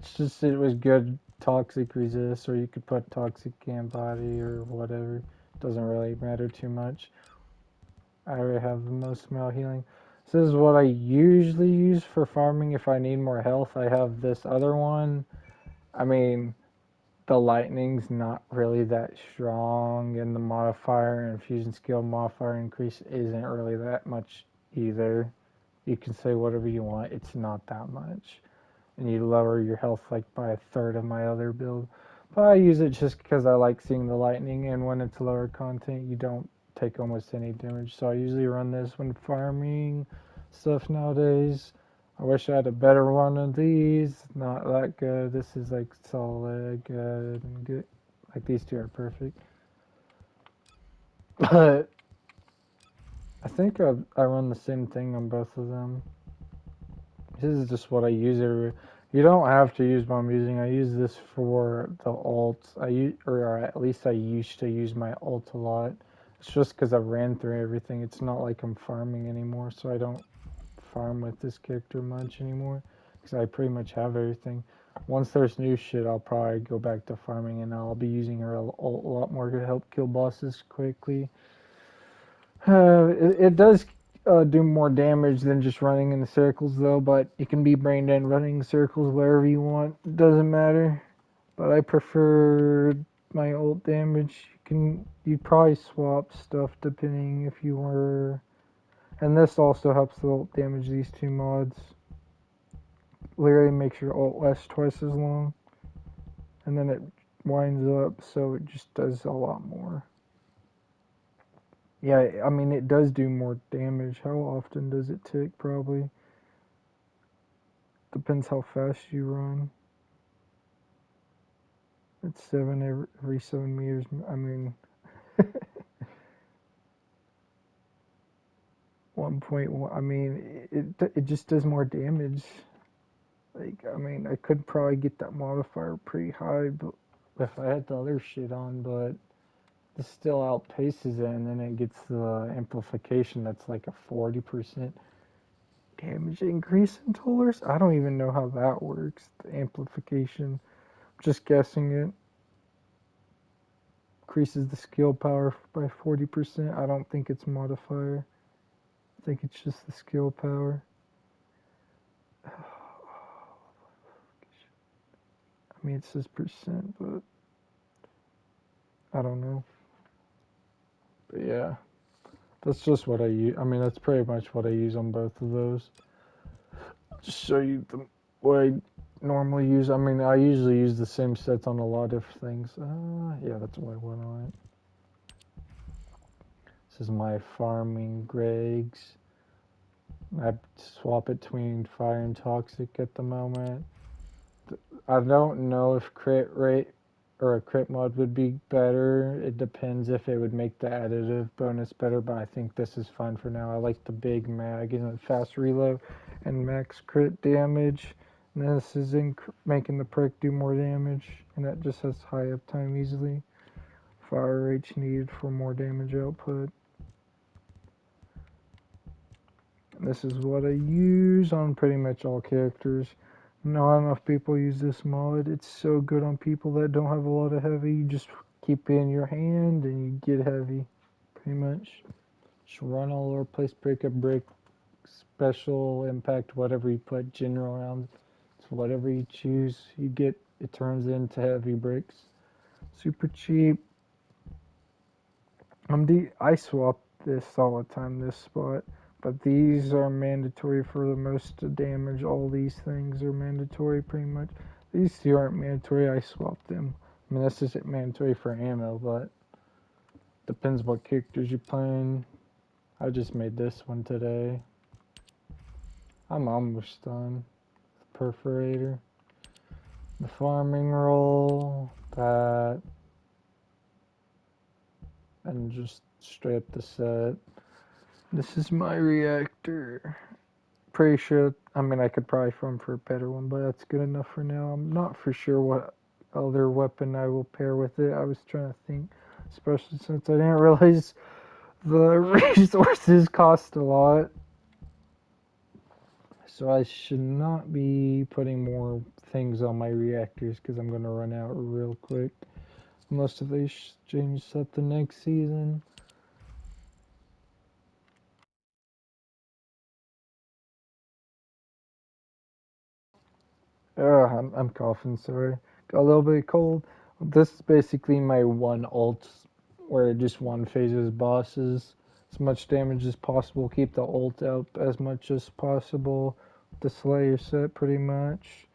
it's just it was good toxic resist, or you could put toxic can body or whatever. Doesn't really matter too much. I already have the most amount of healing. This is what I usually use for farming if I need more health. I have this other one. I mean, the lightning's not really that strong, and the modifier and fusion skill modifier increase isn't really that much either. You can say whatever you want, it's not that much. And you lower your health like by a third of my other build. But I use it just because I like seeing the lightning, and when it's lower content, you don't take almost any damage. So I usually run this when farming stuff nowadays. I wish I had a better one of these. Not that good. This is like solid, good, and good. Like these two are perfect. But I think I run the same thing on both of them. This is just what I use everywhere. You don't have to use what I'm using. I use this for the ults. Or at least I used to use my ult a lot. It's just because I ran through everything. It's not like I'm farming anymore, so I don't farm with this character much anymore. Because I pretty much have everything. Once there's new shit, I'll probably go back to farming, and I'll be using her ult a lot more to help kill bosses quickly. It does do more damage than just running in the circles, though, but it can be brain dead running circles wherever you want. It doesn't matter. But I prefer my ult damage. You'd probably swap stuff depending if you were. And this also helps the ult damage, these two mods. Literally makes your ult last twice as long. And then it winds up, so it just does a lot more. Yeah, I mean, it does do more damage. How often does it tick? Probably. Depends how fast you run. It's 7 every 7 meters. I mean, 1.1. I mean, it just does more damage. Like, I mean, I could probably get that modifier pretty high, but if I had the other shit on, but this still outpaces it, and then it gets the amplification that's like a 40% damage increase in tollers. I don't even know how that works. The amplification. Just guessing it. Increases the skill power by 40%. I don't think it's modifier. I think it's just the skill power. I mean, it says percent, but I don't know. But yeah, that's just what I use. I mean, that's pretty much what I use on both of those. Just show you what I normally use. I mean, I usually use the same sets on a lot of things. Yeah, that's what I went on it. This is my farming Greg's. I swap between fire and toxic at the moment. I don't know if crit rate or a crit mod would be better. It depends if it would make the additive bonus better, but I think this is fine for now. I like the big mag and fast reload and max crit damage. And this is making the prick do more damage, and that just has high uptime easily. Fire rate's needed for more damage output. And this is what I use on pretty much all characters. Not enough people use this mod. It's so good on people that don't have a lot of heavy. You just keep it in your hand and you get heavy, pretty much. Just run all over the place, break a brick, special, impact, whatever you put, general rounds. It's whatever you choose, you get, it turns into heavy bricks. Super cheap. I swap this all the time, this spot. But these are mandatory for the most damage. All these things are mandatory pretty much. These two aren't mandatory, I swapped them. I mean, this isn't mandatory for ammo, but depends what characters you're playing. I just made this one today. I'm almost done. The perforator. The farming roll. That. And just straight up the set. This is my reactor. Pretty sure, I mean, I could probably farm for a better one, but that's good enough for now. I'm not for sure what other weapon I will pair with it. I was trying to think, especially since I didn't realize the resources cost a lot. So I should not be putting more things on my reactors because I'm going to run out real quick. Unless if they change something next season. I'm coughing, sorry. Got a little bit cold. This is basically my one ult where just one phases bosses. As much damage as possible. Keep the ult up as much as possible. The Slayer set pretty much.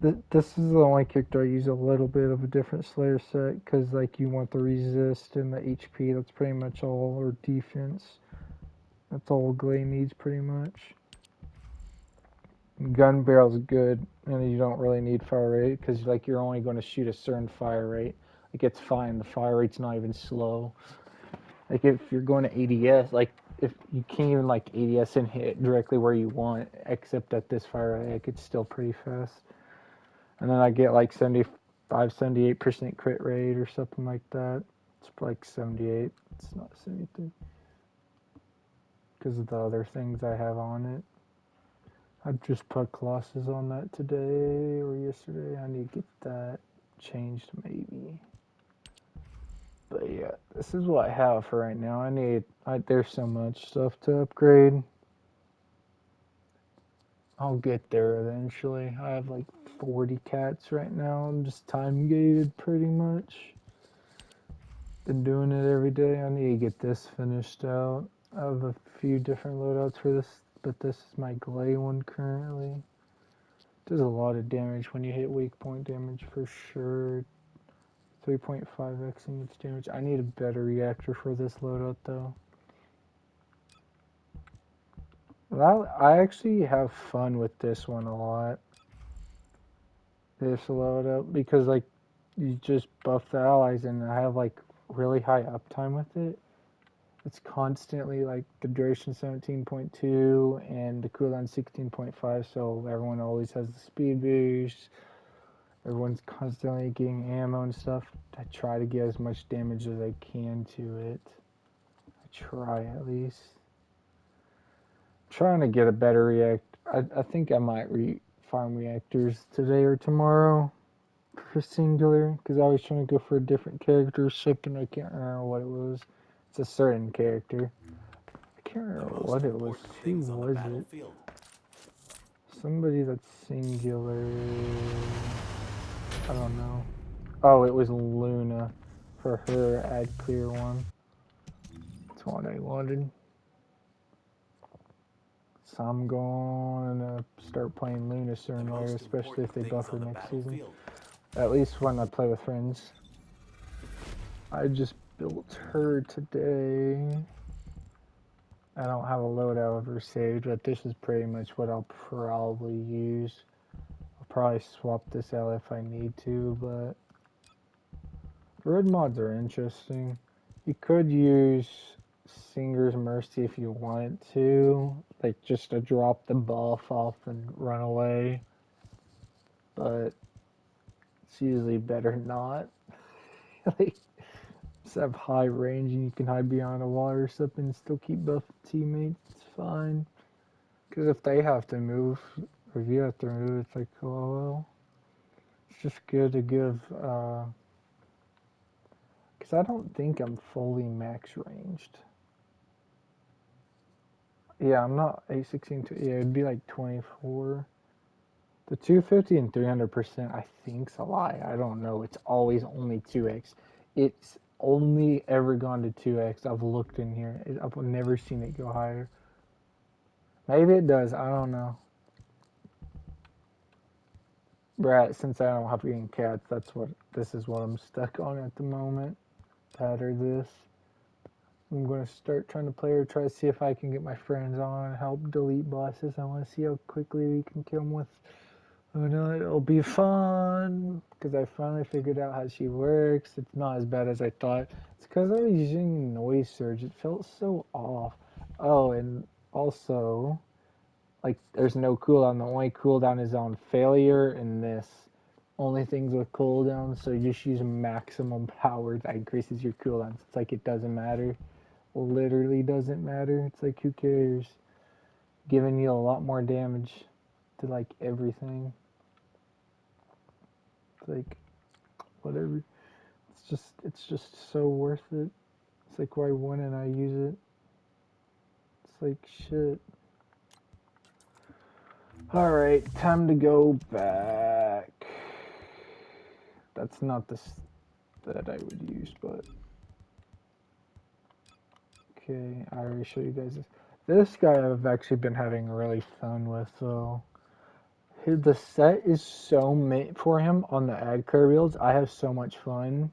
This is the only character I use a little bit of a different Slayer set because like you want the resist and the HP. That's pretty much all, or defense. That's all Glay needs pretty much. Gun barrel's good, and you don't really need fire rate because like you're only going to shoot a certain fire rate. Like it's fine. The fire rate's not even slow. Like if you're going to ADS, like if you can't even like ADS and hit directly where you want, except at this fire rate, like it's still pretty fast. And then I get like 75, 78% crit rate or something like that. It's like 78. It's not 73 because of the other things I have on it. I just put Colossus on that today or yesterday. I need to get that changed maybe. But yeah, this is what I have for right now. There's so much stuff to upgrade. I'll get there eventually. I have like 40 cats right now. I'm just time gated pretty much. Been doing it every day. I need to get this finished out. I have a few different loadouts for this, but this is my Glay one currently. Does a lot of damage when you hit weak point damage for sure. 3.5xing its damage. I need a better reactor for this loadout though. Well, I actually have fun with this one a lot. This loadout because like you just buff the allies and I have like really high uptime with it. It's constantly like the duration 17.2 and the cooldown 16.5, so everyone always has the speed boost. Everyone's constantly getting ammo and stuff. I try to get as much damage as I can to it. I try at least. I'm trying to get a better react. I think I might farm reactors today or tomorrow for singular because I was trying to go for a different character. Something I can't remember what it was. It's a certain character. I can't remember what it was. Who was it? Somebody that's singular. I don't know. Oh, it was Luna. For her, add clear one. That's what I wanted. So I'm gonna start playing Luna sooner or later, especially if they buff her next season. At least when I play with friends. I just built her today. I don't have a loadout of her saved, but this is pretty much what I'll probably use. I'll probably swap this out if I need to, but red mods are interesting. You could use Singer's Mercy if you wanted to, like just to drop the buff off and run away, but it's usually better not. Like, just have high range and you can hide behind a wall or something and still keep buff teammates. It's fine. Because if they have to move, or if you have to move, it's like, oh well. It's just good to give, because I don't think I'm fully max ranged. Yeah, I'm not 816 to, yeah, it'd be like 24. The 250 and 300% I think's a lie. I don't know. It's always only 2x. It's only ever gone to 2x. I've looked in here. I've never seen it go higher. Maybe it does. I don't know. Right, since I don't have any cats, this is what I'm stuck on at the moment. That or this. I'm gonna start trying to play or try to see if I can get my friends on, help delete bosses. I want to see how quickly we can kill them with. Oh no, it'll be fun because I finally figured out how she works. It's not as bad as I thought. It's because I was using noise surge. It felt so off. Oh, and also, like, there's no cooldown. The only cooldown is on failure and this. Only things with cooldowns, so you just use maximum power that increases your cooldowns. It's like it doesn't matter. Literally doesn't matter. It's like who cares? giving you a lot more damage to like everything. It's like whatever. It's just so worth it. It's like why wouldn't I use it? It's like shit. Alright, time to go back. That's not the that I would use, but okay, I already showed you guys this. This guy I've actually been having really fun with, so the set is so made for him on the ad card builds. I have so much fun.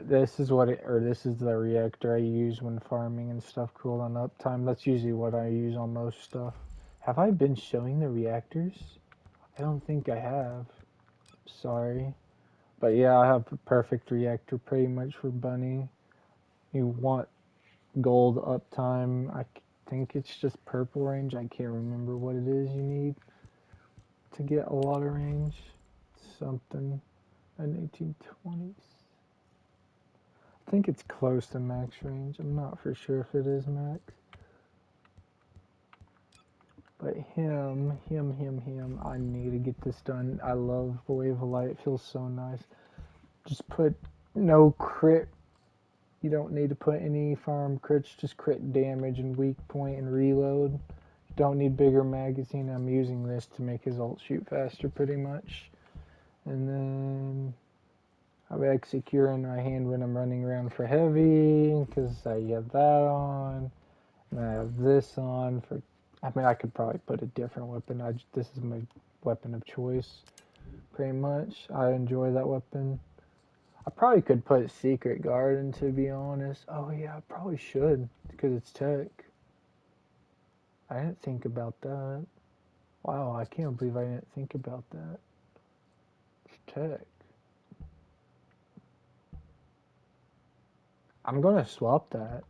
This is this is the reactor I use when farming and stuff. Cool on uptime. That's usually what I use on most stuff. Have I been showing the reactors? I don't think I have. Sorry. But yeah, I have a perfect reactor pretty much for Bunny. You want gold uptime. I think it's just purple range. I can't remember what it is you need to get a lot of range. Something in 1820s. I think it's close to max range. I'm not for sure if it is max. But him, I need to get this done. I love the wave of light. It feels so nice. Just put no crit. You don't need to put any farm crits, just crit damage and weak point and reload. Don't need bigger magazine. I'm using this to make his ult shoot faster pretty much. And then I have Execure in my hand when I'm running around for heavy, because I have that on. And I have this on for, I mean, I could probably put a different weapon. This is my weapon of choice, pretty much. I enjoy that weapon. I probably could put Secret Garden, to be honest. Oh yeah, I probably should, because it's tech. I didn't think about that. Wow, I can't believe I didn't think about that. It's tech. I'm gonna swap that.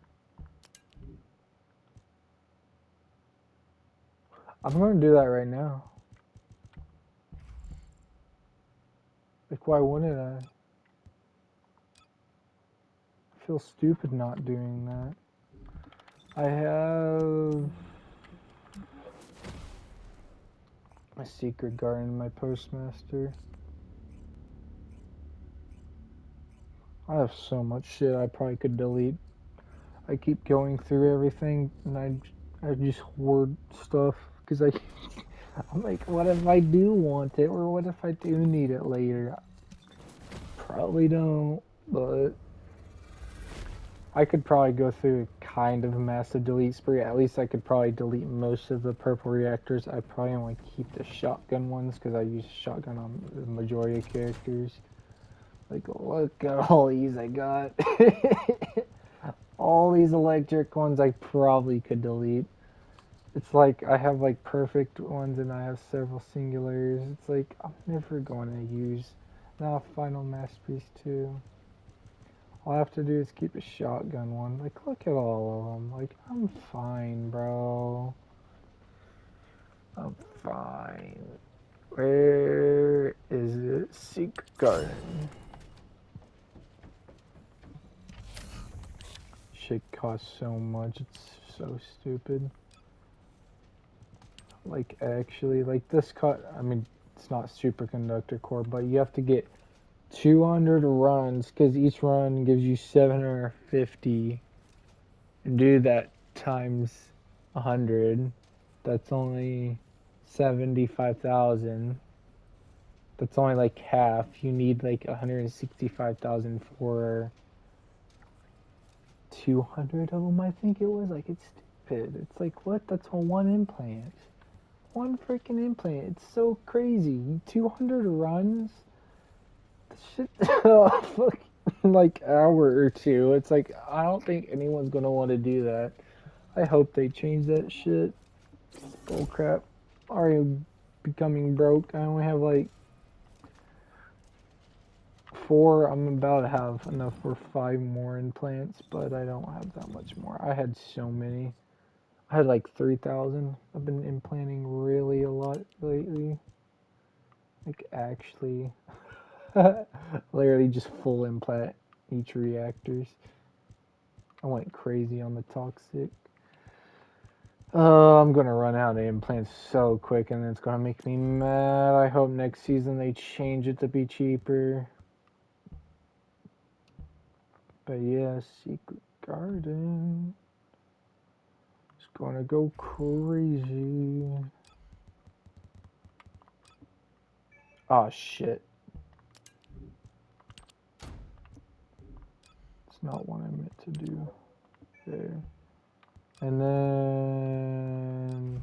I'm gonna do that right now. Like, why wouldn't I? I feel stupid not doing that. I have my Secret Garden, my Postmaster. I have so much shit I probably could delete. I keep going through everything, and I just hoard stuff because I'm like, what if I do want it, or what if I do need it later? Probably don't, but I could probably go through a kind of massive delete spree. At least I could probably delete most of the purple reactors. I probably only keep the shotgun ones because I use shotgun on the majority of characters. Like, look at all these I got. All these electric ones I probably could delete. It's like I have like perfect ones and I have several singulars. It's like I'm never going to use. Now Final Masterpiece 2. All I have to do is keep a shotgun one. Like, look at all of them. Like, I'm fine, bro. I'm fine. Where is it? Secret Garden. Shit costs so much. It's so stupid. Like, actually, like this I mean, it's not superconductor core, but you have to get 200 runs because each run gives you 750. Do that times 100. That's only 75,000. That's only like half. You need like 165,000 for 200 of them, I think it was. Like, it's stupid. It's like, what? That's a one implant. One freaking implant. It's so crazy. 200 runs? Shit. Fuck. Like, hour or two. It's like, I don't think anyone's gonna want to do that. I hope they change that shit. Bullcrap. Already becoming broke. I only have like 4. I'm about to have enough for 5 more implants, but I don't have that much more. I had so many. I had like 3,000. I've been implanting really a lot lately. Like, actually. Literally just full implant each reactors. I went crazy on the toxic. I'm gonna run out of implants so quick, and it's gonna make me mad. I hope next season they change it to be cheaper. But yeah, Secret Garden is gonna go crazy. Oh shit. It's not what I meant to do. There. And then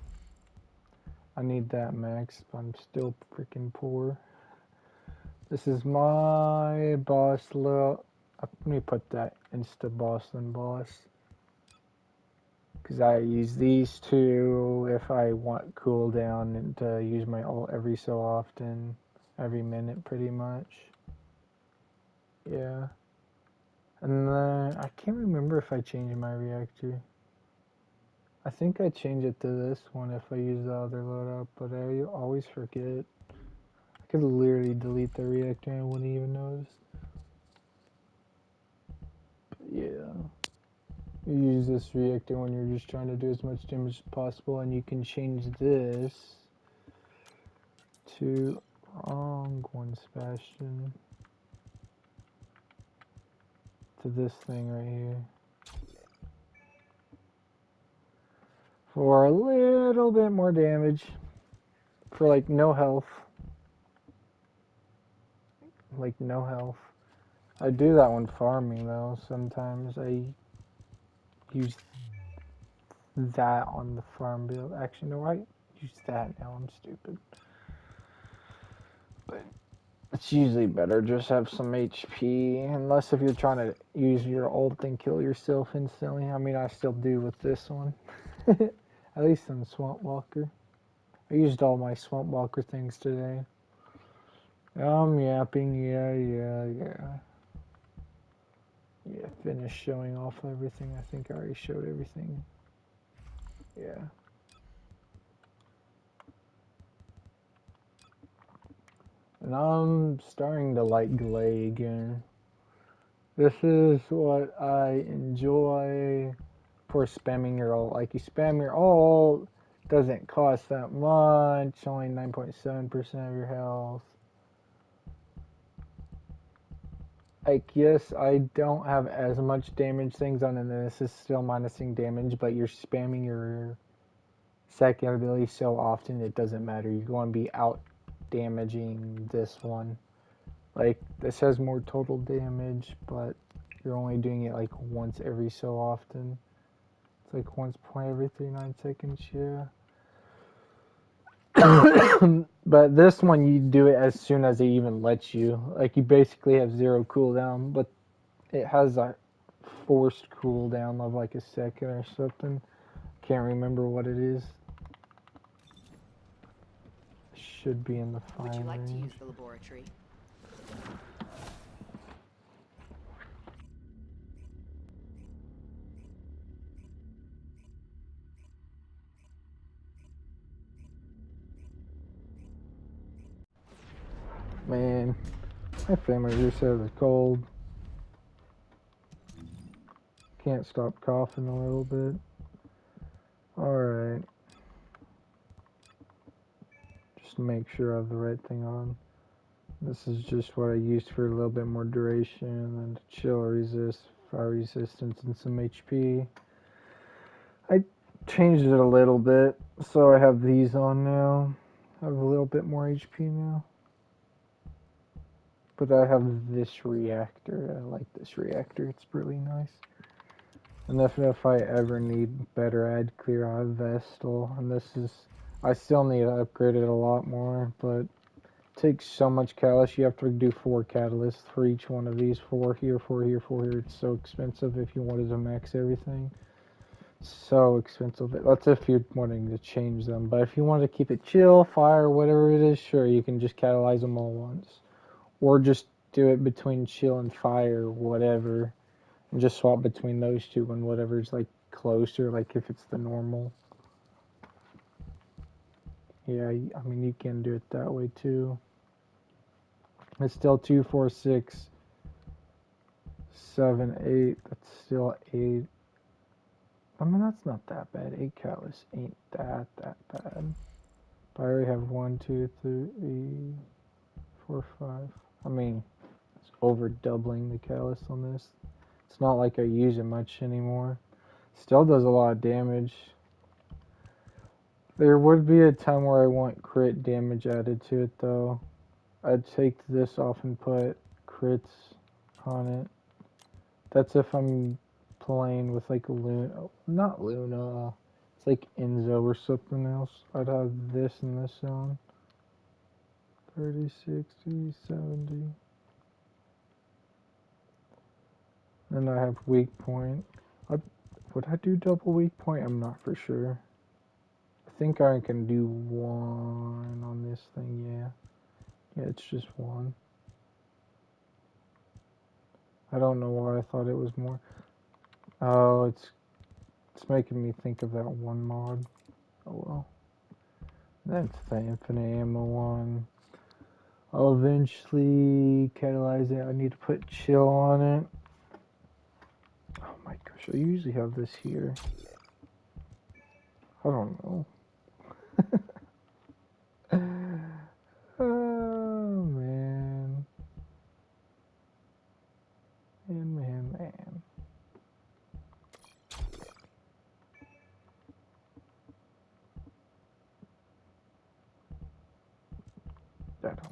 I need that max, but I'm still freaking poor. This is my boss little. Let me put that insta boss then boss. Because I use these two if I want cooldown and to use my ult every so often. Every minute pretty much. Yeah. And then I can't remember if I changed my reactor. I think I changed it to this one if I use the other loadout, but I always forget. I could literally delete the reactor and I wouldn't even notice. But yeah. You use this reactor when you're just trying to do as much damage as possible, and you can change this to wrong one, Sebastian. To this thing right here. For a little bit more damage. For like no health. Like no health. I do that when farming though. Sometimes I use that on the farm build. Actually, no, I use that now. I'm stupid. But it's usually better just have some HP. Unless if you're trying to use your ult and kill yourself instantly. I mean, I still do with this one. At least in Swamp Walker. I used all my Swamp Walker things today. I'm yapping. Yeah. Yeah, finish showing off everything. I think I already showed everything. Yeah. And I'm starting to like Glay again. This is what I enjoy for spamming your ult. Like you spam your ult, doesn't cost that much, only 9.7% of your health. Like yes, I don't have as much damage things on, and this is still minusing damage, but you're spamming your second ability so often it doesn't matter. You're going to be out damaging this one. Like this has more total damage, but you're only doing it like once every so often. It's like once point every 39 seconds, yeah. But this one you do it as soon as it even lets you. Like you basically have zero cooldown, but it has a forced cooldown of like a second or something. Can't remember what it is. Should be in the fine Would you like to range. use the laboratory? Man, my family just says it's cold. Can't stop coughing a little bit. Alright. Just make sure I have the right thing on. This is just what I used for a little bit more duration, and chill resist, fire resistance, and some HP. I changed it a little bit, so I have these on now. I have a little bit more HP now. But I have this reactor. I like this reactor. It's really nice. And if I ever need better ad clear, I have Vestal. And this is... I still need to upgrade it a lot more, but it takes so much catalyst. You have to do 4 catalysts for each one of these. 4 here, 4 here, 4 here. It's so expensive if you wanted to max everything. So expensive. That's if you're wanting to change them. But if you want to keep it chill, fire, whatever it is, sure, you can just catalyze them all once. Or just do it between chill and fire, whatever. And just swap between those two and whatever's like closer, like if it's the normal. Yeah, I mean, you can do it that way too. It's still 2, 4, 6, 7, 8. That's still 8. I mean, that's not that bad. 8 callus ain't that bad. But I already have 1, 2, 3, 4, 5. I mean, it's over doubling the callus on this. It's not like I use it much anymore. Still does a lot of damage. There would be a time where I want crit damage added to it though. I'd take this off and put crits on it. That's if I'm playing with like a Luna, not Luna, it's like Enzo or something else. I'd have this and this on. 30, 60, 70. Then I have weak point. Would I do double weak point? I'm not for sure. I think I can do 1 on this thing, yeah. Yeah, it's just 1. I don't know why I thought it was more. Oh, it's making me think of that one mod. Oh well. That's the infinite ammo one. I'll eventually catalyze it. I need to put chill on it. Oh my gosh, I usually have this here. I don't know. Oh man. Man. I don't know.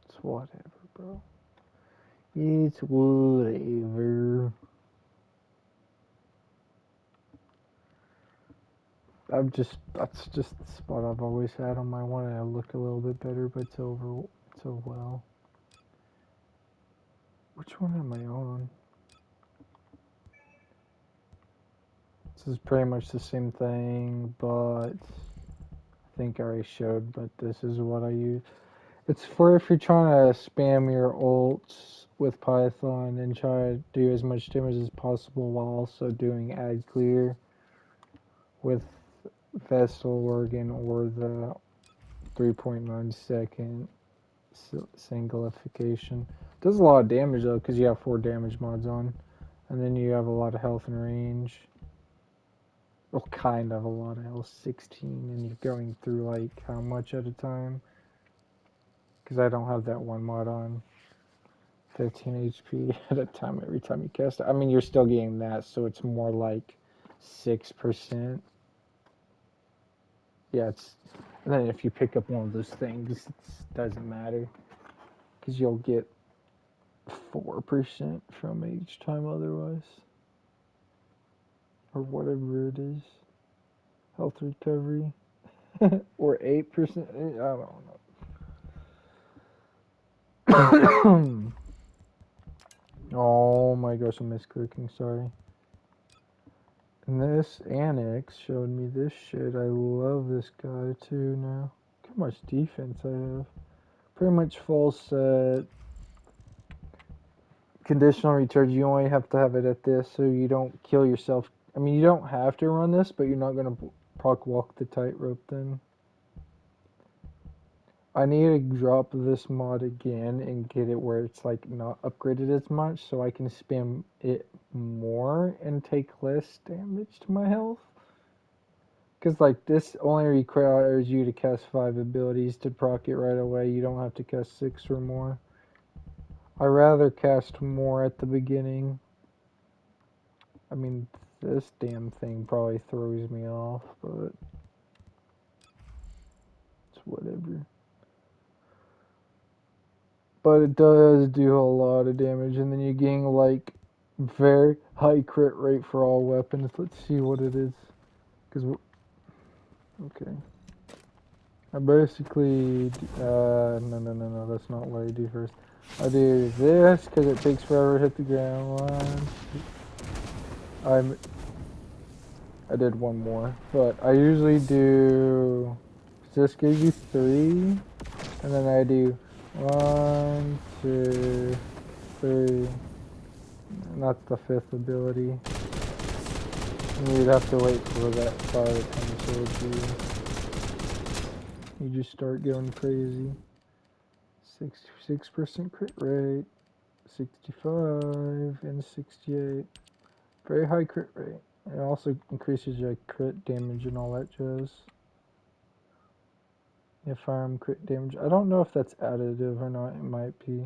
It's whatever, bro. It's whatever. That's just the spot I've always had on my one, and I look a little bit better, but it's over so well. Which one am I on? This is pretty much the same thing, but I think I already showed, but this is what I use. It's for if you're trying to spam your ults with Python and try to do as much damage as possible while also doing ad clear with Vestal Organ or the 3.9 second singlification. Does a lot of damage though, because you have 4 damage mods on, and then you have a lot of health and range. Well, kind of a lot of health, 16, and you're going through like how much at a time? Because I don't have that one mod on. 15 HP at a time every time you cast it. I mean, you're still getting that, so it's more like 6%. Yeah, it's. And then if you pick up one of those things, it doesn't matter. Because you'll get 4% from it each time otherwise. Or whatever it is. Health recovery. Or 8%. I don't know. Oh my gosh, I missed clicking, sorry. And this annex showed me this shit. I love this guy too now. Look how much defense I have. Pretty much full set. Conditional recharge, you only have to have it at this so you don't kill yourself. I mean, you don't have to run this, but you're not going to proc walk the tightrope then. I need to drop this mod again and get it where it's like not upgraded as much so I can spam it more and take less damage to my health. Because like this only requires you to cast 5 abilities to proc it right away. You don't have to cast 6 or more. I rather cast more at the beginning. I mean, this damn thing probably throws me off, but it's whatever. But it does do a lot of damage, and then you gain like very high crit rate for all weapons. Let's see what it is. Cause okay, I basically no, that's not what I do first. I do this because it takes forever to hit the ground. I did one more, but I usually do. This gives you 3, and then I do 1, 2, 3. Not the 5th ability. And you'd have to wait for that fire to come towards you. You just start going crazy. 66% crit rate, 65 and 68. Very high crit rate. It also increases your crit damage and all that jazz. Yeah, firearm crit damage. I don't know if that's additive or not. It might be.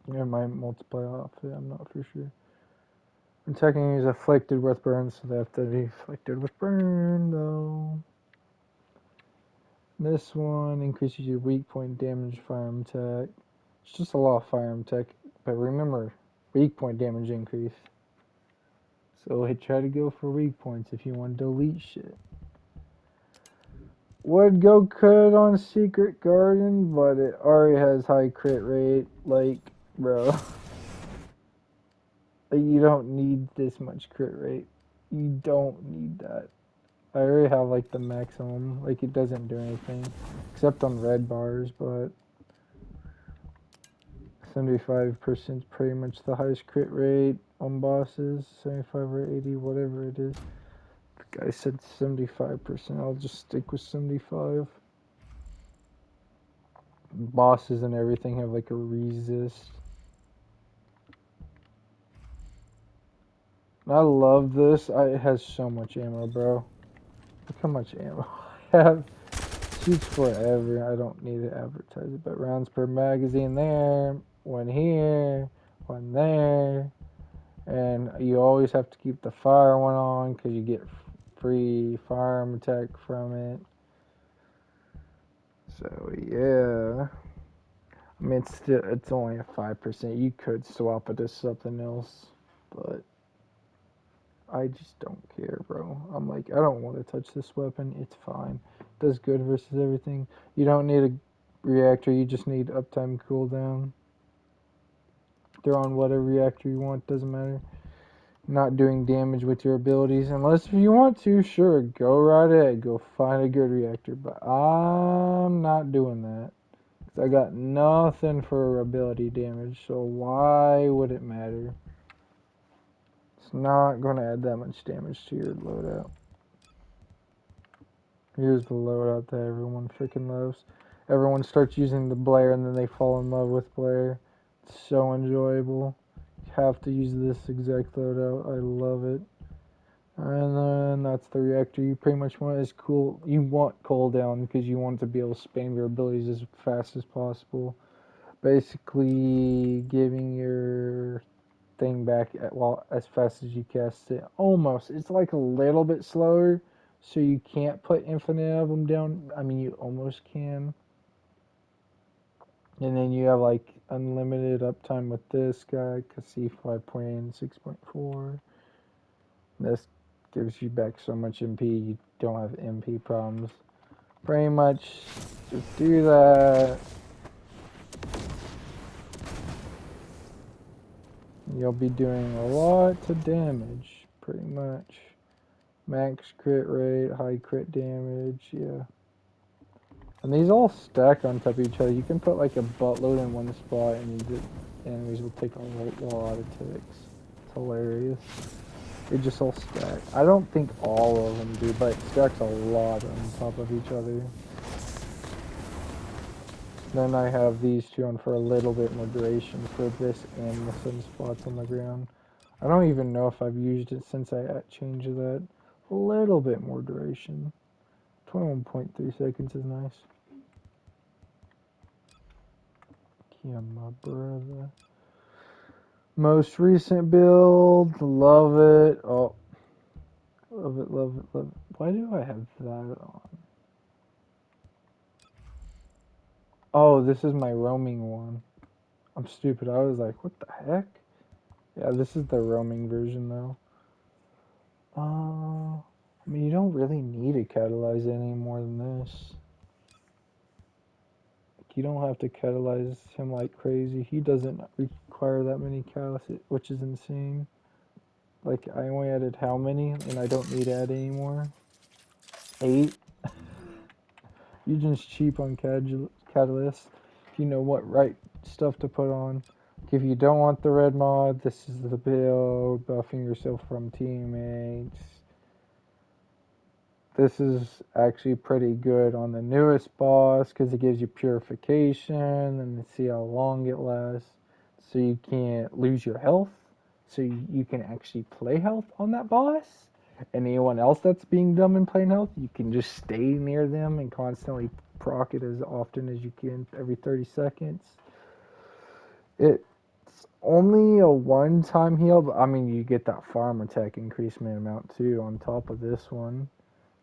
It might multiply off it. I'm not for sure. Attacking is afflicted with burn, so they have to be afflicted with burn, though. This one increases your weak point damage firearm attack. It's just a lot of firearm attack, but remember, weak point damage increase. So I try to go for weak points if you want to delete shit. Would go crit on Secret Garden, but it already has high crit rate. Like, bro, you don't need this much crit rate. You don't need that. I already have like the maximum. Like, it doesn't do anything except on red bars, but 75% is pretty much the highest crit rate on bosses. 75 or 80, whatever it is. The guy said 75%. I'll just stick with 75. Bosses and everything have like a resist. I love this. It has so much ammo, bro. Look how much ammo I have. Shoots forever. I don't need to advertise it, but rounds per magazine there, one here, one there, and you always have to keep the fire one on because you get free firearm attack from it. So yeah, I mean it's only a 5%. You could swap it to something else, but I just don't care, bro. I'm like, I don't want to touch this weapon. It's fine. It does good versus everything. You don't need a reactor. You just need uptime cooldown. Throw on whatever reactor you want. Doesn't matter. Not doing damage with your abilities. Unless if you want to, sure. Go right ahead. Go find a good reactor. But I'm not doing that. Because I got nothing for ability damage. So why would it matter? It's not going to add that much damage to your loadout. Here's the loadout that everyone freaking loves. Everyone starts using the Blair and then they fall in love with Blair. It's so enjoyable. You have to use this exact loadout. I love it. And then that's the reactor. You pretty much want is cool. You want cooldown because you want to be able to spam your abilities as fast as possible. Basically, giving your thing back as fast as you cast it. Almost. It's like a little bit slower, so you can't put infinite of them down. I mean, you almost can. And then you have like unlimited uptime with this guy, Kasi 5.8 6.4. This gives you back so much MP, you don't have MP problems. Pretty much just do that. You'll be doing a lot of damage, pretty much. Max crit rate, high crit damage, yeah. And these all stack on top of each other. You can put like a buttload in one spot and enemies will take a lot of ticks. It's hilarious. They just all stack. I don't think all of them do, but it stacks a lot on top of each other. Then I have these two on for a little bit more duration for this and the sunspots on the ground. I don't even know if I've used it since I changed that. A little bit more duration. 21.3 seconds is nice. Yeah, my brother. Most recent build, love it. Oh, love it, love it, love it. Why do I have that on? Oh, this is my roaming one. I'm stupid. I was like, what the heck? Yeah, this is the roaming version though. I mean, you don't really need to catalyze any more than this. You don't have to catalyze him like crazy. He doesn't require that many catalysis, which is insane. Like, I only added how many, and I don't need to add any more? 8? Eugen's cheap on catalyst. If you know what right stuff to put on. If you don't want the red mod, this is the build. Buffing yourself from teammates. This is actually pretty good on the newest boss because it gives you purification and see how long it lasts. So you can't lose your health. so you can actually play health on that boss. And anyone else that's being dumb and playing health, you can just stay near them and constantly proc it as often as you can every 30 seconds. It's only a one-time heal, but I mean you get that farm attack increasement amount too on top of this one.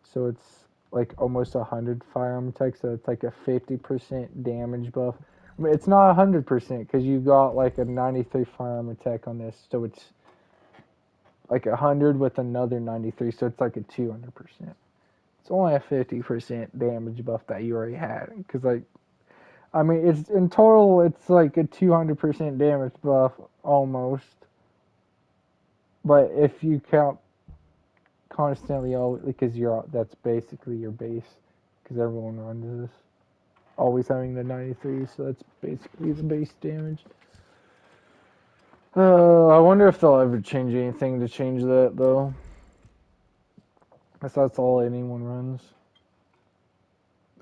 So it's like almost 100 firearm attack, so it's like a 50% damage buff. I mean, it's not 100% because you got like a 93 firearm attack on this, so it's like 100 with another 93, so it's like a 200%. It's only a 50% damage buff that you already had, because like I mean it's in total it's like a 200% damage buff almost, but if you count constantly all because you're that's basically your base because everyone runs this always having the 93, so that's basically the base damage. I wonder if they'll ever change anything to change that though. Guess that's all anyone runs.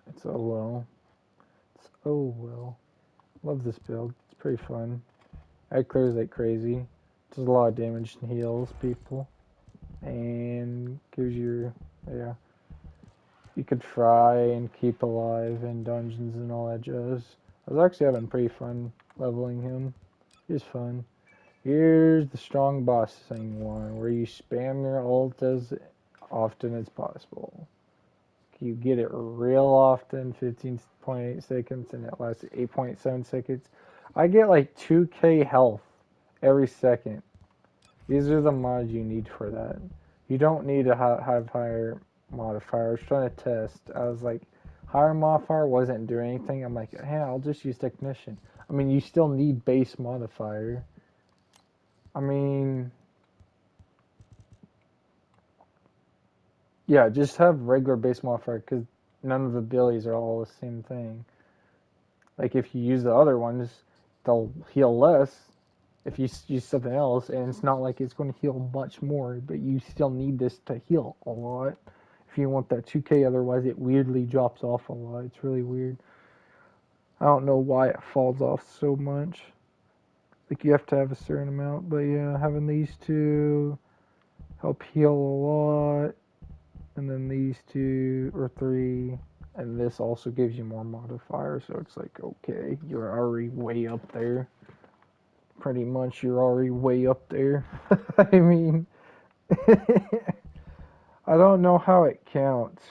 It's oh well. It's oh well. Love this build. It's pretty fun. It clears like crazy. Does a lot of damage and heals people, and gives you yeah. You could fry and keep alive in dungeons and all that jazz. I was actually having pretty fun leveling him. He's fun. Here's the strong bossing one, where you spam your ult as often as possible. You get it real often, 15.8 seconds, and it lasts 8.7 seconds. I get like 2k health every second. These are the mods you need for that. You don't need to have higher modifier. I was trying to test. I was like, higher modifier wasn't doing anything. I'm like, hey, I'll just use technician. I mean, you still need base modifier. I mean, yeah, just have regular base modifier because none of the abilities are all the same thing. Like if you use the other ones, they'll heal less. If you use something else, and it's not like it's going to heal much more, but you still need this to heal a lot. If you want that 2k, otherwise it weirdly drops off a lot. It's really weird. I don't know why it falls off so much. Like you have to have a certain amount, but yeah, having these two help heal a lot, and then these two or three, and this also gives you more modifier. So it's like okay, you're already way up there. Pretty much, you're already way up there. I mean, I don't know how it counts.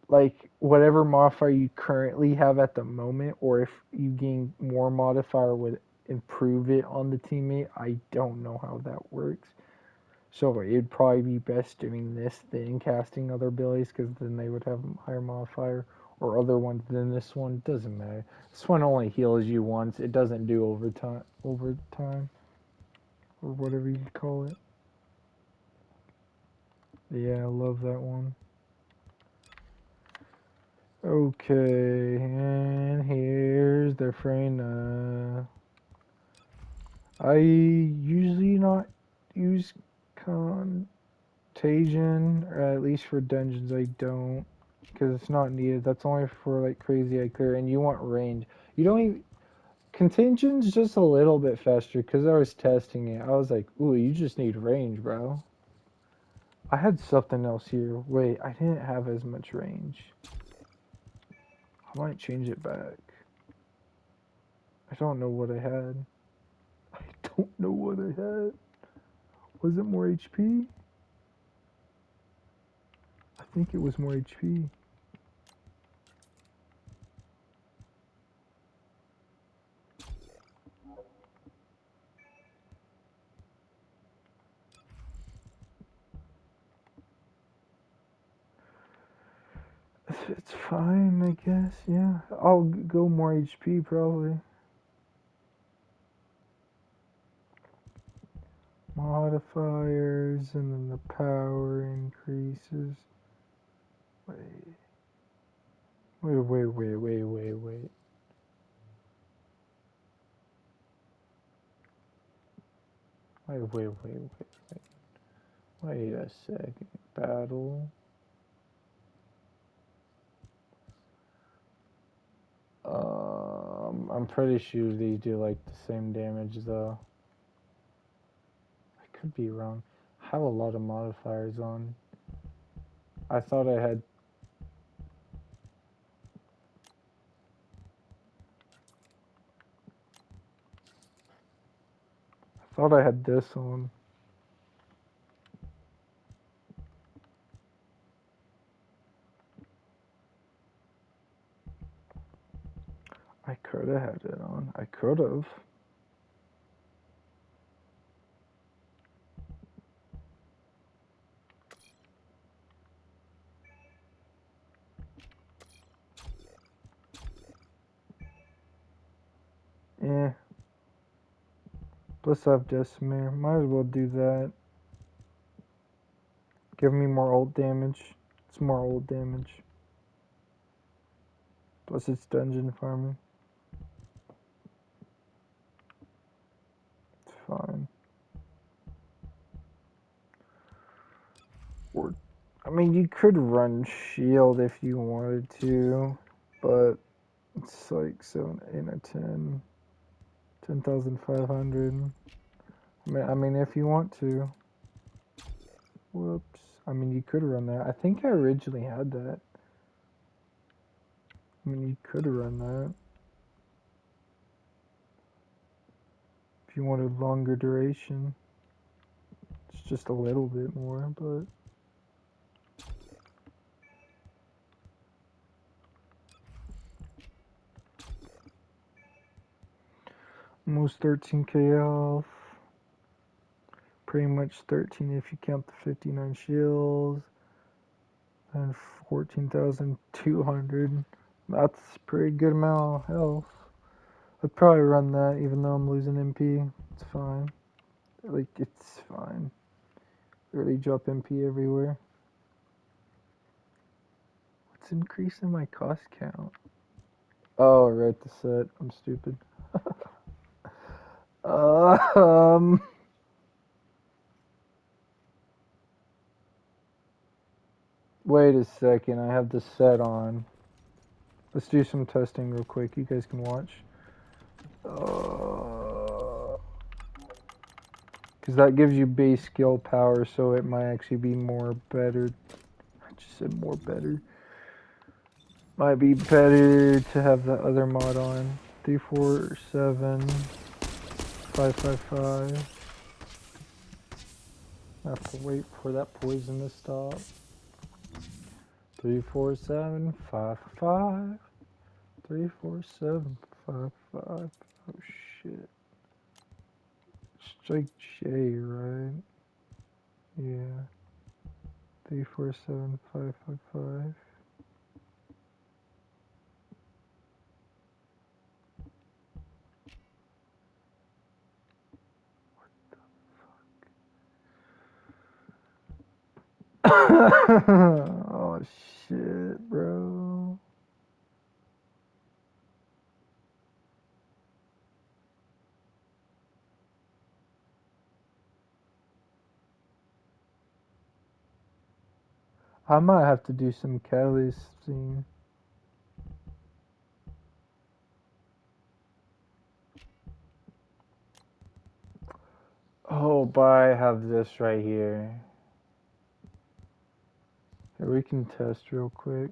Like whatever modifier you currently have at the moment, or if you gain more modifier would improve it on the teammate. I don't know how that works. So it'd probably be best doing this thing, casting other abilities, because then they would have higher modifier, or other ones than this one. Doesn't matter. This one only heals you once. It doesn't do overtime, or whatever you call it. Yeah, I love that one. Okay, and here's the Freyna. I usually not use Contagion, or at least for dungeons I don't, because it's not needed. That's only for like crazy eye clear, and you want range. You don't even, Contagion's just a little bit faster, because I was testing it. I was like, ooh, you just need range, bro. I had something else here. Wait, I didn't have as much range. I might change it back. I don't know what I had. I don't know what I had. Was it more HP? I think it was more HP. It's fine, I guess. Yeah, I'll go more HP probably. Modifiers and then the power increases. Wait, wait. Wait. Wait a second. Battle. I'm pretty sure these do like the same damage though. could be wrong. I have a lot of modifiers on. I thought I had. I thought I had this on. I could have had it on. I could have. Eh. Let's have Decimare. Might as well do that. Give me more ult damage. It's more ult damage. Plus it's dungeon farming. It's fine. Or, I mean, you could run shield if you wanted to, but it's like 7, 8, or 10. 10,500. I mean, if you want to. Whoops. I mean, you could run that. I think I originally had that. I mean, you could run that. If you wanted longer duration. It's just a little bit more, but... Almost 13k health. Pretty much 13 if you count the 59 shields. And 14,200. That's a pretty good amount of health. I'd probably run that even though I'm losing MP. It's fine. Like, it's fine. Really drop MP everywhere. What's increasing my cost count? Oh, right, the set. I'm stupid. um... Wait a second, I have the set on. Let's do some testing real quick. You guys can watch. Because that gives you base skill power, so it might actually be more better. I just said more better. Might be better to have the other mod on. 347 555. I have to wait for that poison to stop. 347 555. 347 55. Oh shit. Strike J, right? Yeah. 347 555. Oh shit, bro. I might have to do some catalyst scene. Oh, but I have this right here. Here, we can test real quick.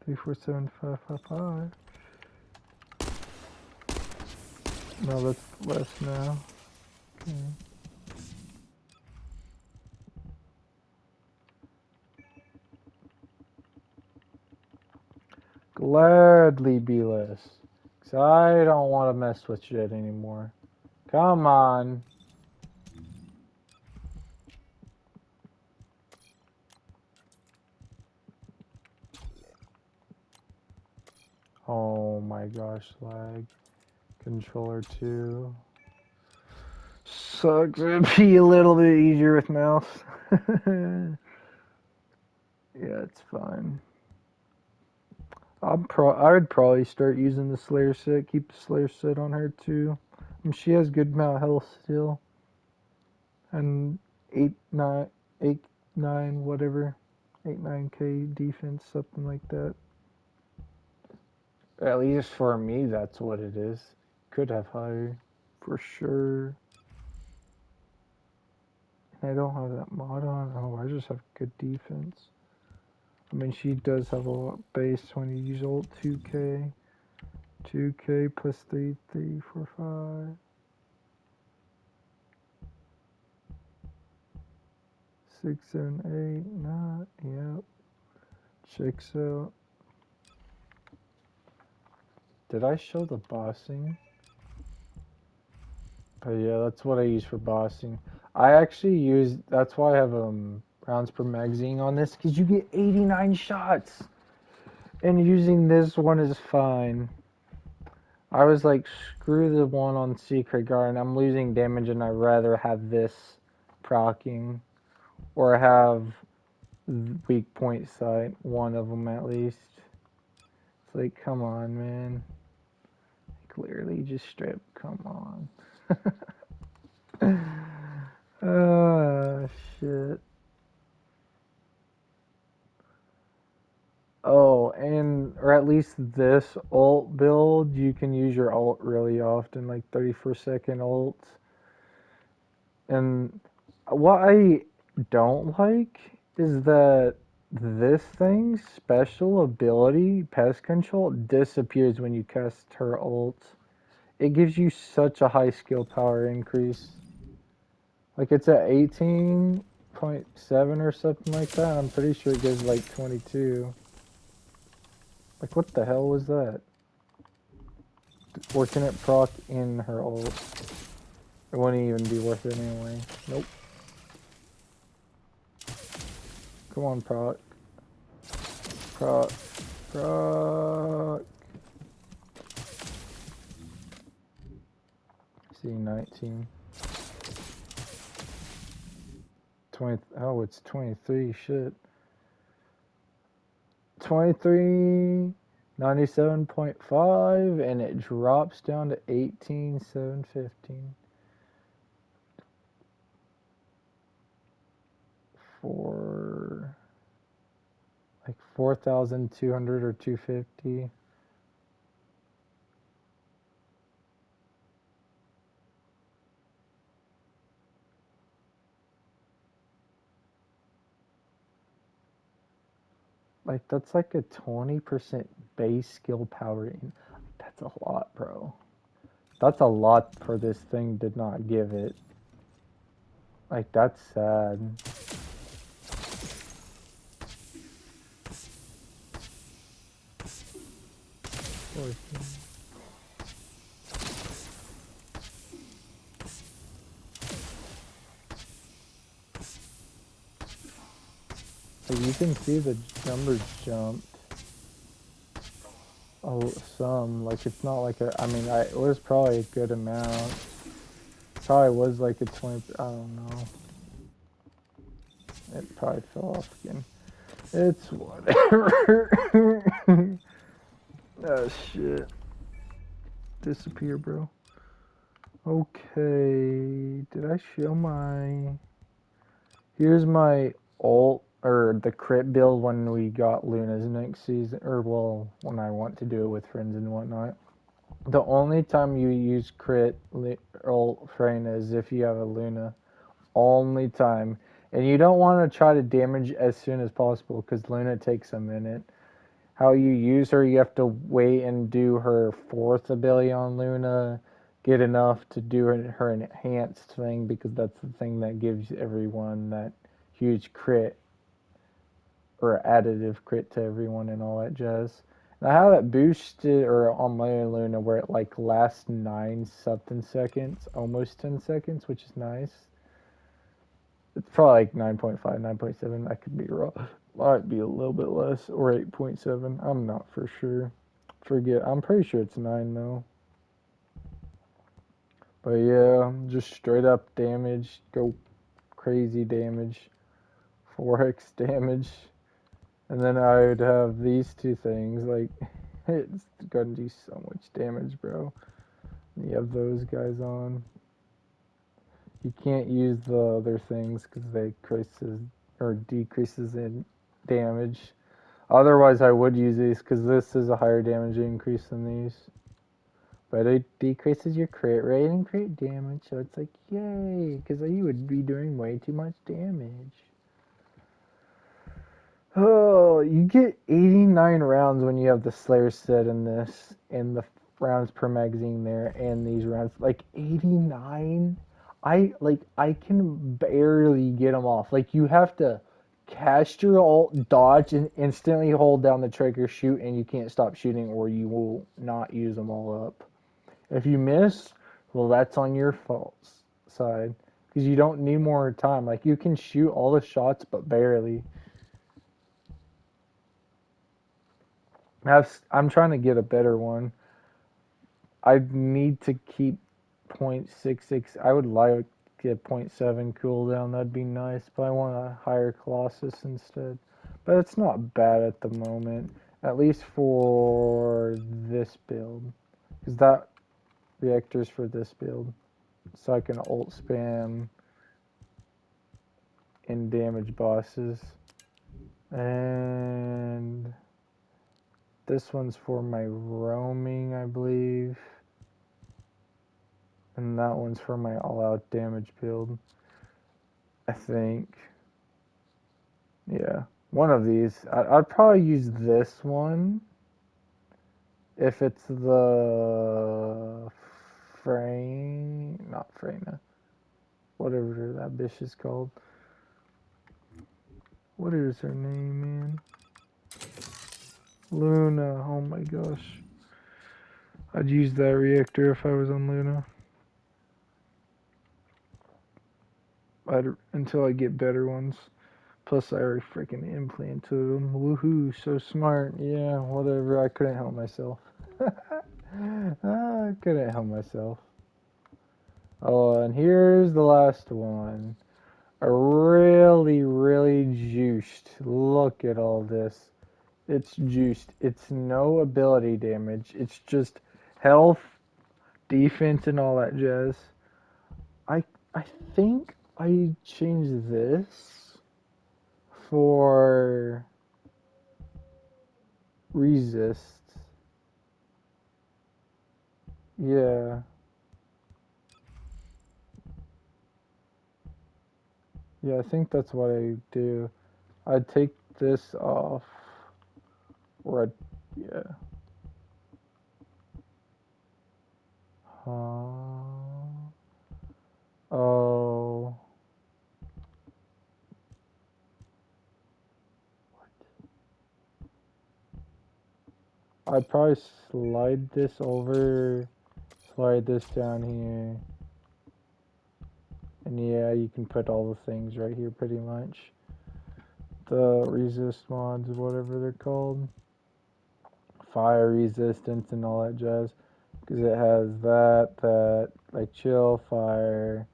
347 555. No, that's less now. Okay. Gladly be less. Cause I don't want to mess with shit anymore. Come on. Oh my gosh, lag. Controller 2. Sucks. It'd be a little bit easier with mouse. Yeah, it's fine. I would probably start using the Slayer set. Keep the Slayer set on her too. I mean, she has good amount of health still. And 8, 9, whatever. 8, 9k defense, something like that. At least for me, that's what it is. Could have higher, for sure. I don't have that mod on. Oh, I just have good defense. I mean, she does have a lot base when you use ult 2k. 2k plus 3, 3, 4, 5. 6, 7, 8, 9. Yep. Checks out. Did I show the bossing? But yeah, that's what I use for bossing. I actually use, that's why I have rounds per magazine on this, because you get 89 shots. And using this one is fine. I was like, screw the one on Secret Garden. I'm losing damage and I'd rather have this proccing. Or have weak point sight. One of them at least. It's like, come on, man. Clearly just strip, come on. Shit. Oh, and or at least this ult build, you can use your ult really often, like 30-second ults. And what I don't like is that this thing's special ability, pest control, disappears when you cast her ult. It gives you such a high skill power increase. Like it's at 18.7 or something like that. I'm pretty sure it gives like 22. Like what the hell was that? Or can it proc in her ult? It wouldn't even be worth it anyway. Nope. Come on, proc. Proc. Proc. See, 19. 20. Oh, it's 23. Shit. 23. 97.5. And it drops down to 18,715. For like 4,200 or 250. Like that's like a 20% base skill power. That's a lot, bro. That's a lot for this thing did not give it. Like that's sad. Like you can see the numbers jumped. Oh, some. Like it's not like a. I mean, it was probably a good amount. Probably was like a 20. I don't know. It probably fell off again. It's whatever. Oh shit. Disappear, bro. Okay. Did I show my... Here's my ult, or the crit build when we got Luna's next season. Or, well, when I want to do it with friends and whatnot. The only time you use crit ult Freyna is if you have a Luna. Only time. And you don't want to try to damage as soon as possible because Luna takes a minute. How you use her, you have to wait and do her fourth ability on Luna, get enough to do her enhanced thing because that's the thing that gives everyone that huge crit or additive crit to everyone and all that jazz. Now how that boosted or on my Luna where it like lasts 9 something seconds, almost 10 seconds, which is nice. It's probably like 9.5, 9.7. I could be wrong. Might be a little bit less, or 8.7. I'm not for sure. Forget. I'm pretty sure it's 9 though. But yeah, just straight up damage. Go crazy damage. 4x damage. And then I would have these two things. Like, it's gonna do so much damage, bro. And you have those guys on. You can't use the other things because they decreases in damage. Otherwise, I would use these because this is a higher damage increase than these. But it decreases your crit rate and crit damage, so it's like, yay, because you would be doing way too much damage. Oh, you get 89 rounds when you have the Slayer set in this, and the rounds per magazine there, and these rounds. Like, 89? I can barely get them off. Like, you have to cast your ult, dodge, and instantly hold down the trigger, shoot, and you can't stop shooting, or you will not use them all up. If you miss, well, that's on your fault side, because you don't need more time. Like, you can shoot all the shots, but barely. I'm trying to get a better one. I need to keep 0.66. I would like to get 0.7 cooldown. That'd be nice, but I want a higher Colossus instead. But it's not bad at the moment, at least for this build, because that reactor's for this build, so I can ult spam and damage bosses. And this one's for my roaming, I believe. And that one's for my all-out damage build, I think. Yeah, one of these. I'd probably use this one if it's the not Freyna, whatever that bitch is called. What is her name, man? Luna. Oh my gosh. I'd use that reactor if I was on Luna. Until I get better ones. Plus, I already freaking implanted them. Woohoo, so smart. Yeah, whatever. I couldn't help myself. I couldn't help myself. Oh, and here's the last one. A really, really juiced. Look at all this. It's juiced. It's no ability damage. It's just health, defense, and all that jazz. I I think I changed this for resist. Yeah. Yeah, I think that's what I do. I'd take this off. Or I'd, yeah. Oh. I'd probably slide this over, slide this down here. And yeah, you can put all the things right here pretty much. The resist mods, whatever they're called. Fire resistance and all that jazz. Because it has that, like chill, fire.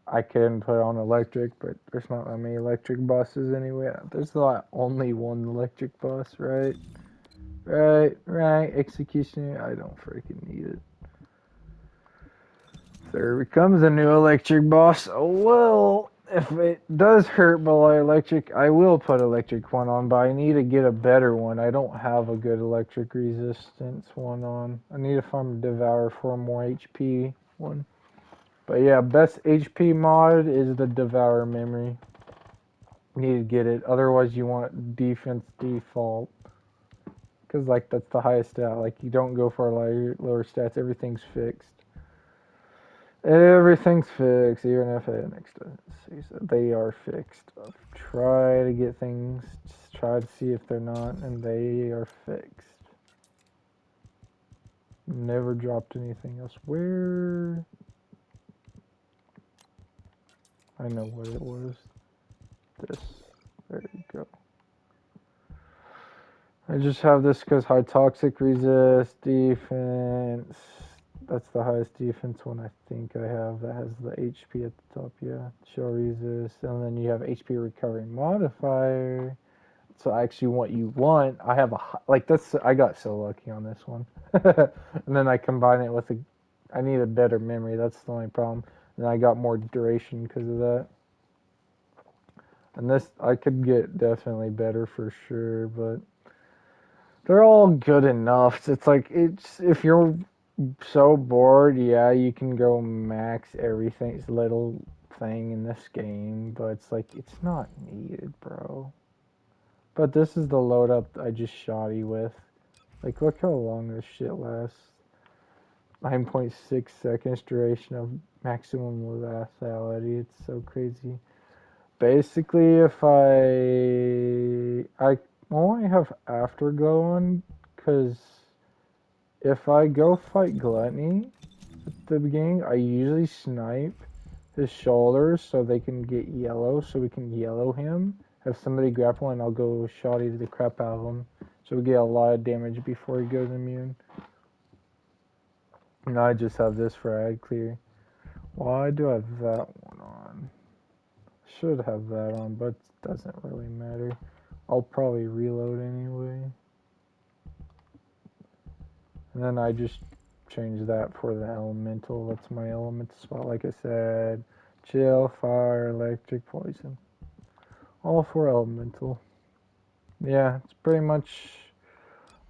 I can put on electric, but there's not that many electric bosses anyway. There's not only one electric boss, right? Right. Executioner, I don't freaking need it. There becomes a new electric boss. Oh well, if it does hurt below electric, I will put electric one on, but I need to get a better one. I don't have a good electric resistance one on. I need to farm a Devour for a more HP one. But yeah, best HP mod is the Devour memory. You need to get it. Otherwise, you want defense default. Because, like, that's the highest stat. Like, you don't go for lower stats. Everything's fixed. Everything's fixed, even if it next to see, so they are fixed. I'll try to get things, just try to see if they're not, and they are fixed. Never dropped anything else. Where? I know what it was. This. There you go. I just have this because high toxic resist, defense. That's the highest defense one I think I have. That has the HP at the top, yeah. Show resist. And then you have HP recovery modifier. So actually what you want, I have I got so lucky on this one. And then I combine it with I need a better memory. That's the only problem. And I got more duration because of that. And this, I could get definitely better for sure, but they're all good enough. It's like, if you're so bored. Yeah, you can go max everything's little thing in this game, but it's like it's not needed, bro. But this is the load up I just shot you with. Like, look how long this shit lasts. 9.6 seconds duration of maximum lethality. It's so crazy. Basically, if I only have Afterglow on, because if I go fight Gluttony at the beginning, I usually snipe his shoulders so they can get yellow, so we can yellow him. Have somebody grapple and I'll go shoddy the crap out of him. So we get a lot of damage before he goes immune. And I just have this for ad clear. Why do I have that one on? Should have that on, but it doesn't really matter. I'll probably reload anyway. And then I just change that for the elemental. That's my elemental spot, like I said. Chill, fire, electric, poison. All for elemental. Yeah, it's pretty much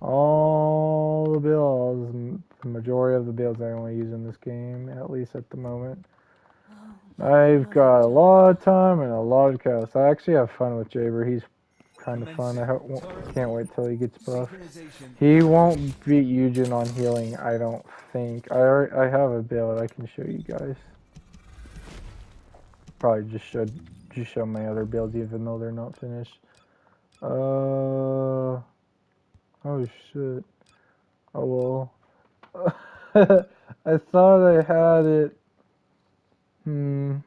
all the builds. The majority of the builds I only use in this game, at least at the moment. I've got a lot of time and a lot of chaos. I actually have fun with Jaber. He's kind of fun. Can't wait till he gets buffed. He won't beat Eugen on healing, I don't think. I have a build I can show you guys. Probably just show my other builds even though they're not finished. Oh shit. Oh well. I thought I had it. Hmm.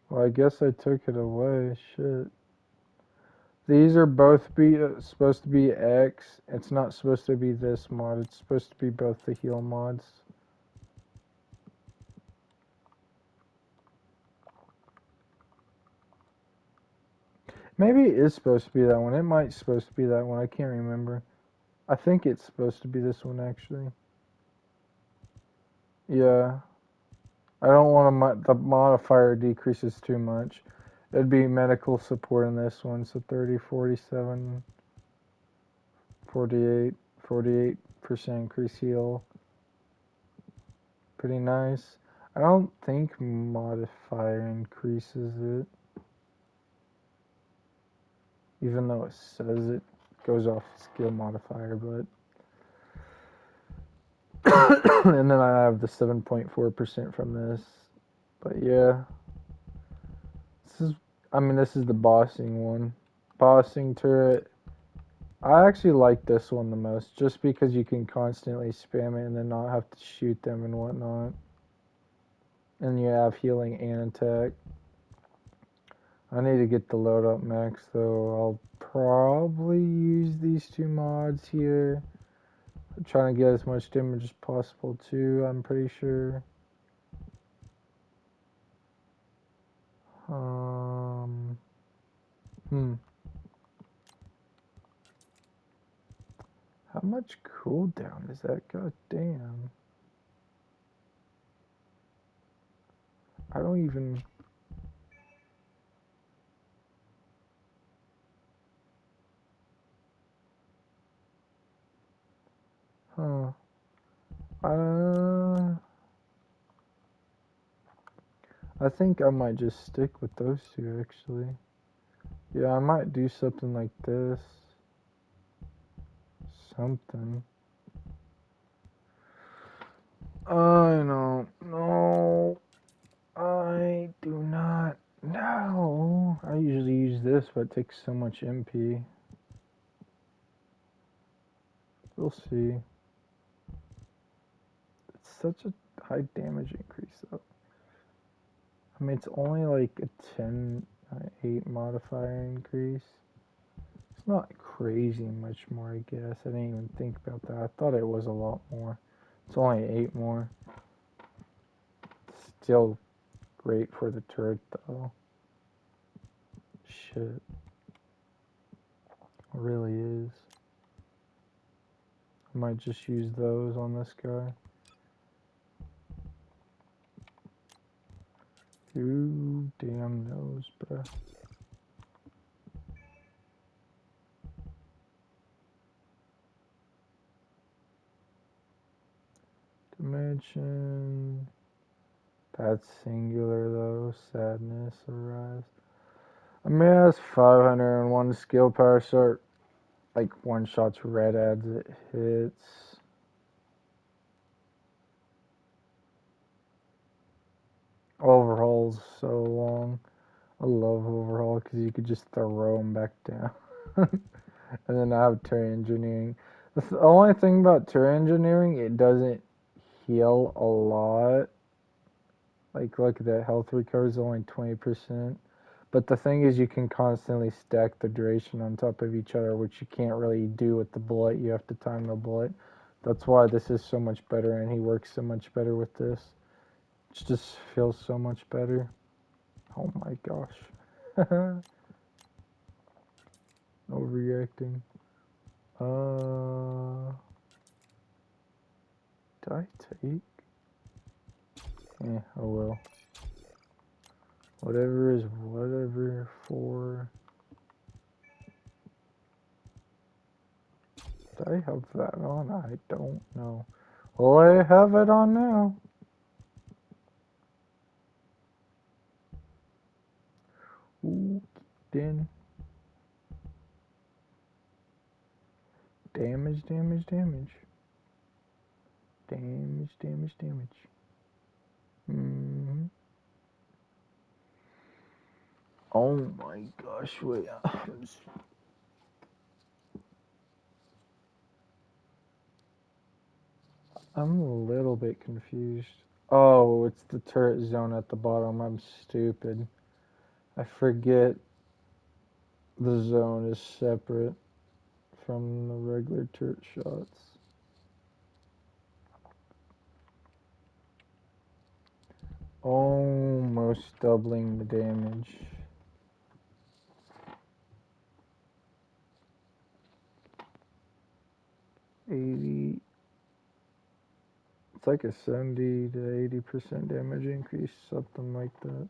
Well, I guess I took it away. Shit. These are both supposed to be X. It's not supposed to be this mod. It's supposed to be both the heal mods. Maybe it is supposed to be that one. It might supposed to be that one. I can't remember. I think it's supposed to be this one actually. Yeah. I don't want the modifier decreases too much. It'd be medical support in this one. So 30, 47, 48, 48% increase heal. Pretty nice. I don't think modifier increases it. Even though it says it goes off skill modifier, but and then I have the 7.4% from this. But yeah, this is the bossing one. Bossing turret. I actually like this one the most, just because you can constantly spam it and then not have to shoot them and whatnot. And you have healing and attack. I need to get the load up max though. I'll probably use these two mods here. I'm trying to get as much damage as possible too, I'm pretty sure. How much cooldown is that? God damn. I don't even... Huh. I think I might just stick with those two, actually. Yeah, I might do something like this. Something. I don't know. I do not know. I usually use this, but it takes so much MP. We'll see. It's such a high damage increase, though. I mean, it's only like a 10, 8 modifier increase. It's not crazy much more, I guess. I didn't even think about that. I thought it was a lot more. It's only 8 more. Still great for the turret, though. Shit. It really is. I might just use those on this guy. Who damn knows, bruh. Attention. That's singular though. Sadness arise. Amass 501 skill power start. Like one shots red adds it hits. Overhaul's so long. I love overhaul because you could just throw them back down. And then I have terrain engineering. The only thing about terrain engineering, it doesn't heal a lot. Like, look, the health recovery is only 20%. But the thing is, you can constantly stack the duration on top of each other, which you can't really do with the bullet. You have to time the bullet. That's why this is so much better, and he works so much better with this. It just feels so much better. Oh my gosh. Overreacting. Did I take? Oh well. Whatever is whatever for. Did I have that on? I don't know. Well, I have it on now. Ooh, then. Damage, damage, damage. Damage, damage, damage. Oh my gosh, wait. I'm a little bit confused. Oh, it's the turret zone at the bottom. I'm stupid. I forget the zone is separate from the regular turret shots. Almost doubling the damage. 80. It's like a 70 to 80% damage increase, something like that.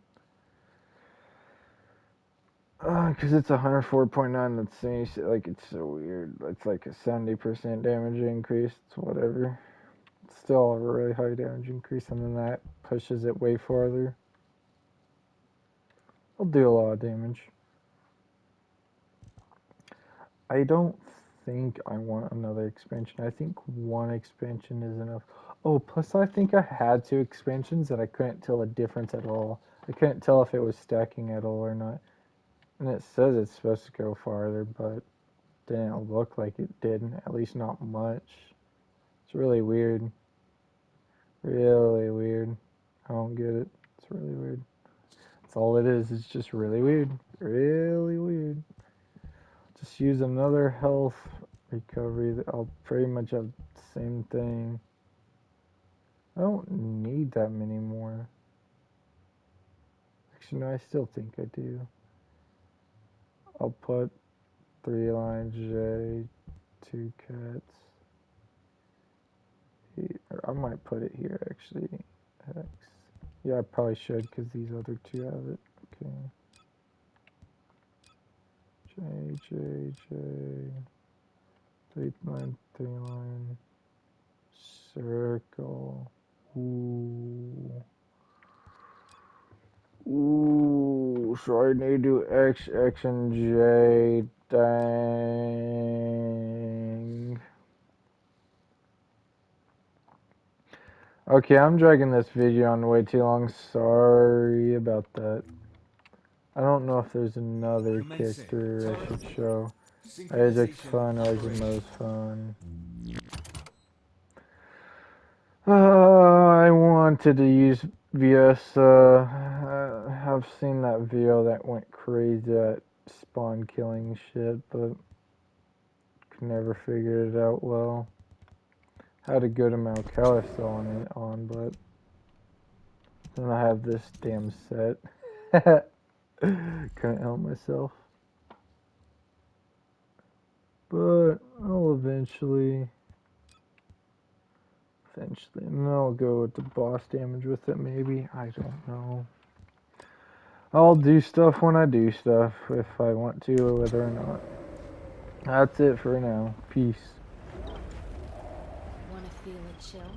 Because it's 104.9, that's like it's so weird. It's like a 70% damage increase. It's whatever. It's still a really high damage increase, and then that pushes it way farther. I'll do a lot of damage. I don't think I want another expansion. I think one expansion is enough. Oh, plus I think I had 2 expansions and I couldn't tell a difference at all. I couldn't tell if it was stacking at all or not. And it says it's supposed to go farther, but didn't look like it did, at least not much. It's really weird. Really weird. I don't get it. It's really weird. That's all it is. It's just really weird. Really weird. Just use another health recovery. I'll pretty much have the same thing. I don't need that many more. Actually, no, I still think I do. I'll put 3 lines J, 2 cats. Or I might put it here actually. X. Yeah, I probably should because these other 2 have it. Okay. J. 3 line, 3 line. Circle. Ooh. Ooh, so I need to do X, and J. Dang. Okay, I'm dragging this video on way too long. Sorry about that. I don't know if there's another character I should show. Isaac's fun, Isaac fun. I wanted to use VS. I've seen that video that went crazy at spawn killing shit, but could never figure it out well. Had a good amount of callus on, but then I have this damn set. Couldn't help myself. But I'll eventually, and then I'll go with the boss damage with it maybe. I don't know. I'll do stuff when I do stuff, if I want to, or whether or not. That's it for now. Peace. Wanna feel a chill?